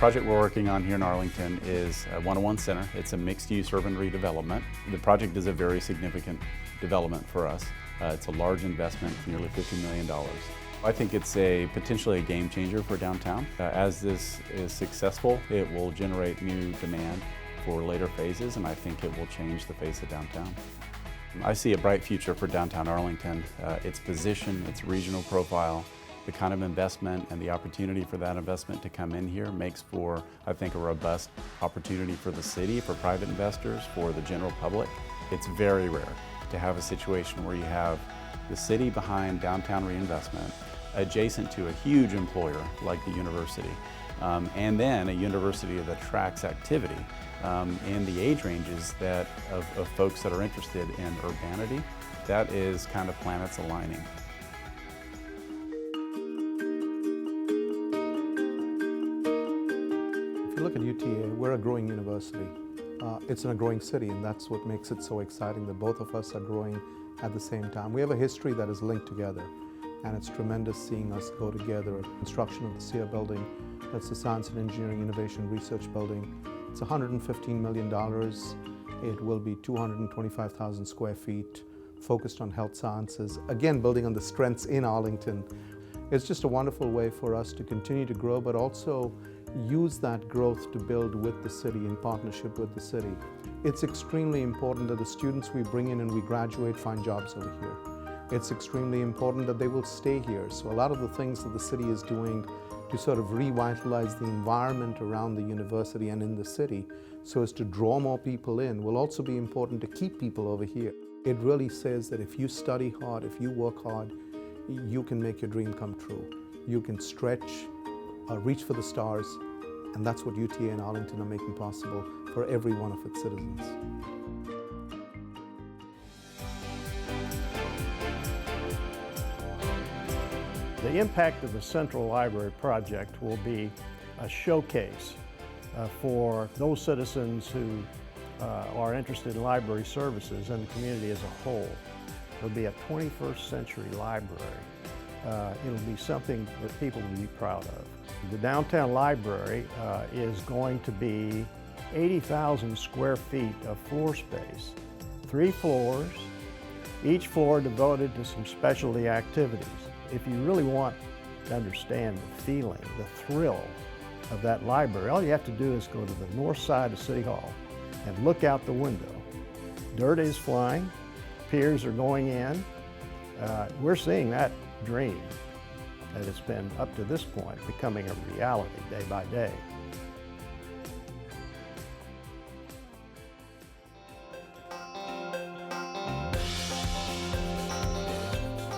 project we're working on here in Arlington is a 101 Center. It's a mixed-use urban redevelopment. The project is a very significant development for us. It's a large investment, nearly $50 million. I think it's potentially a game changer for downtown. As this is successful, it will generate new demand for later phases, and I think it will change the face of downtown. I see a bright future for downtown Arlington. Its position, its regional profile, the kind of investment and the opportunity for that investment to come in here makes for, I think, a robust opportunity for the city, for private investors, for the general public. It's very rare to have a situation where you have the city behind downtown reinvestment, adjacent to a huge employer like the university, and then a university that attracts activity in the age ranges of folks that are interested in urbanity. That is kind of planets aligning. If you look at UTA, we're a growing university. It's in a growing city, and that's what makes it so exciting that both of us are growing at the same time. We have a history that is linked together, and it's tremendous seeing us go together. Construction of the SEER building, that's the Science and Engineering Innovation Research Building. It's $115 million. It will be 225,000 square feet, focused on health sciences, again building on the strengths in Arlington. It's just a wonderful way for us to continue to grow, but also use that growth to build with the city, in partnership with the city. It's extremely important that the students we bring in and we graduate find jobs over here. It's extremely important that they will stay here. So a lot of the things that the city is doing to sort of revitalize the environment around the university and in the city so as to draw more people in will also be important to keep people over here. It really says that if you study hard, if you work hard, you can make your dream come true. You can stretch, reach for the stars, and that's what UTA and Arlington are making possible for every one of its citizens. The impact of the Central Library project will be a showcase for those citizens who are interested in library services and the community as a whole. It'll be a 21st century library. It'll be something that people will be proud of. The downtown library is going to be 80,000 square feet of floor space, 3 floors, each floor devoted to some specialty activities. If you really want to understand the feeling, the thrill of that library, all you have to do is go to the north side of City Hall and look out the window. Dirt is flying, piers are going in. We're seeing that dream that has been, up to this point, becoming a reality day by day.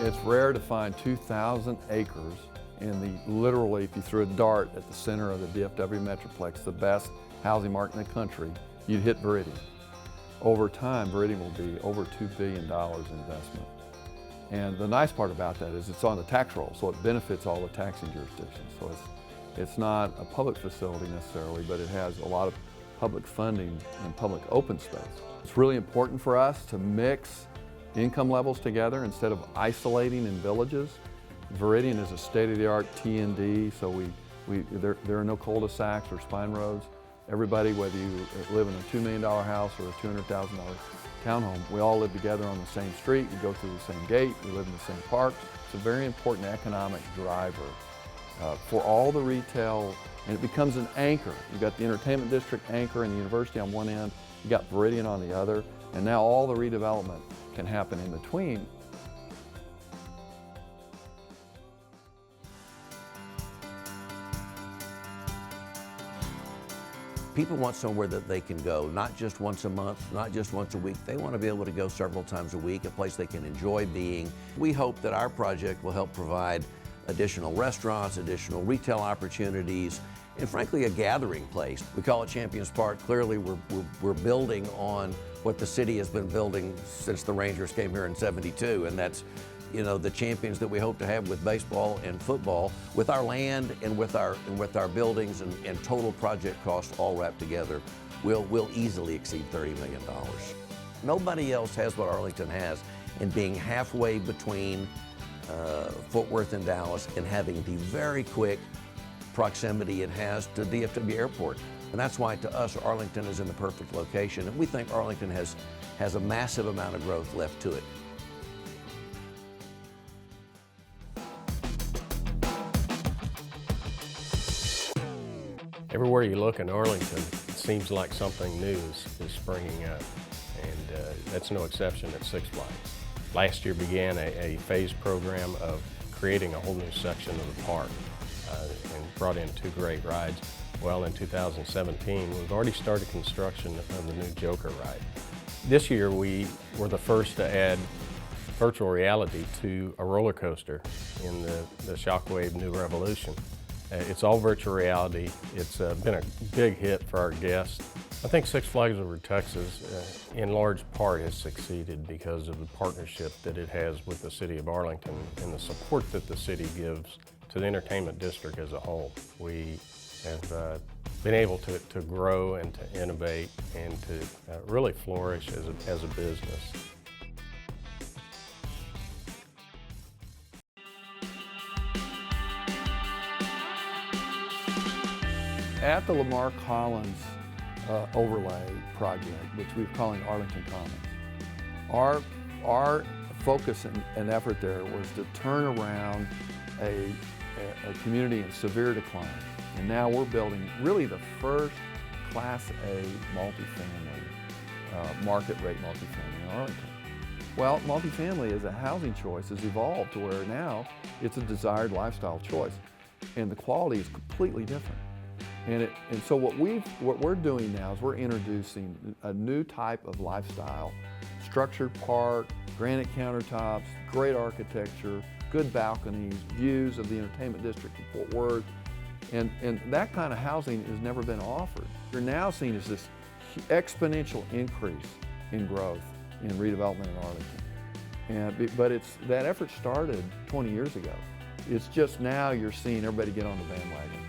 It's rare to find 2,000 acres in literally, if you threw a dart at the center of the DFW Metroplex, the best housing market in the country, you'd hit Viridian. Over time, Viridian will be over $2 billion investment. And the nice part about that is it's on the tax roll, so it benefits all the taxing jurisdictions. So it's not a public facility necessarily, but it has a lot of public funding and public open space. It's really important for us to mix income levels together instead of isolating in villages. Viridian is a state-of-the-art T&D, so there are no cul-de-sacs or spine roads. Everybody, whether you live in a $2 million house or a $200,000 townhome, we all live together on the same street, we go through the same gate, we live in the same parks. It's a very important economic driver for all the retail, and it becomes an anchor. You've got the entertainment district anchor and the university on one end, you got Viridian on the other, and now all the redevelopment can happen in between. People want somewhere that they can go, not just once a month, not just once a week. They want to be able to go several times a week, a place they can enjoy being. We hope that our project will help provide additional restaurants, additional retail opportunities, and frankly, a gathering place. We call it Champions Park. Clearly, we're building on what the city has been building since the Rangers came here in '72, and that's, you know, the champions that we hope to have with baseball and football, with our land and with our buildings and total project cost all wrapped together, we'll easily exceed $30 million. Nobody else has what Arlington has, and being halfway between Fort Worth and Dallas, and having the very quick proximity it has to DFW Airport. And that's why to us, Arlington is in the perfect location. And we think Arlington has a massive amount of growth left to it. Everywhere you look in Arlington, it seems like something new is springing up, and that's no exception at Six Flags. Last year began a phased program of creating a whole new section of the park and brought in 2 great rides. Well, in 2017, we've already started construction of the new Joker ride. This year, we were the first to add virtual reality to a roller coaster in the Shockwave New Revolution. It's all virtual reality. It's been a big hit for our guests. I think Six Flags Over Texas, in large part, has succeeded because of the partnership that it has with the City of Arlington and the support that the city gives to the entertainment district as a whole. We have been able to grow and to innovate and to really flourish as a business. At the Lamar Collins overlay project, which we're calling Arlington Commons, our focus and effort there was to turn around a community in severe decline. And now we're building really the first Class A multifamily, market rate multifamily in Arlington. Well, multifamily as a housing choice has evolved to where now it's a desired lifestyle choice, and the quality is completely different. And so what we're doing now is we're introducing a new type of lifestyle, structured park, granite countertops, great architecture, good balconies, views of the entertainment district in Fort Worth, and that kind of housing has never been offered. You're now seeing is this exponential increase in growth in redevelopment in Arlington. But that effort started 20 years ago. It's just now you're seeing everybody get on the bandwagon.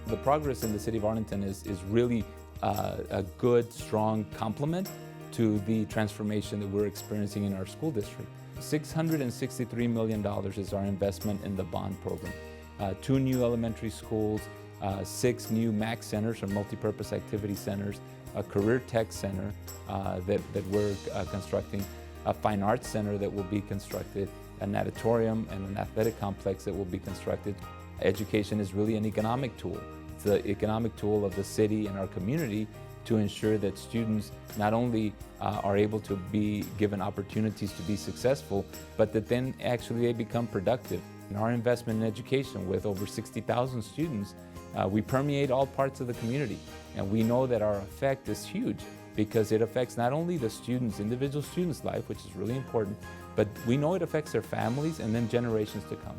The progress in the city of Arlington is really a good, strong complement to the transformation that we're experiencing in our school district. $663 million is our investment in the bond program. 2 new elementary schools, 6 new MAC centers or multipurpose activity centers, a career tech center that we're constructing, a fine arts center that will be constructed, an auditorium and an athletic complex that will be constructed. Education is really an economic tool. It's the economic tool of the city and our community to ensure that students not only are able to be given opportunities to be successful, but that then actually they become productive. In our investment in education with over 60,000 students, we permeate all parts of the community. And we know that our effect is huge because it affects not only the students, individual students' life, which is really important, but we know it affects their families and then generations to come.